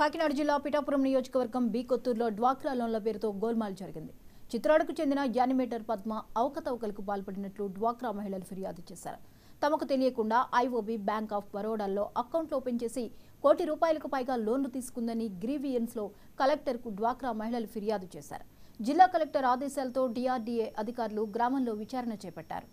కాకినాడ జిల్లా పిఠాపురం నియోజకవర్గం బి కొత్తూరులో డ్వాక్రా లోన్ల పేరుతో గోల్మాల్ జరిగింది. చిత్రాడకు చెందిన యానిమేటర్ పద్మ అవకతవకలకు పాల్పడినట్లు డ్వాక్రా మహిళలు ఫిర్యాదు చేశారు. తమకు తెలియకుండా ఐఓబి బ్యాంక్ ఆఫ్ బరోడాలో అకౌంట్లు ఓపెన్ చేసి ₹1 కోటికి పైగా లోన్లు తీసుకుందని గ్రీవియన్స్లో కలెక్టర్కు డ్వాక్రా మహిళలు ఫిర్యాదు చేశారు. జిల్లా కలెక్టర్ ఆదేశాలతో డిఆర్డీఏ అధికారులు గ్రామంలో విచారణ చేపట్టారు.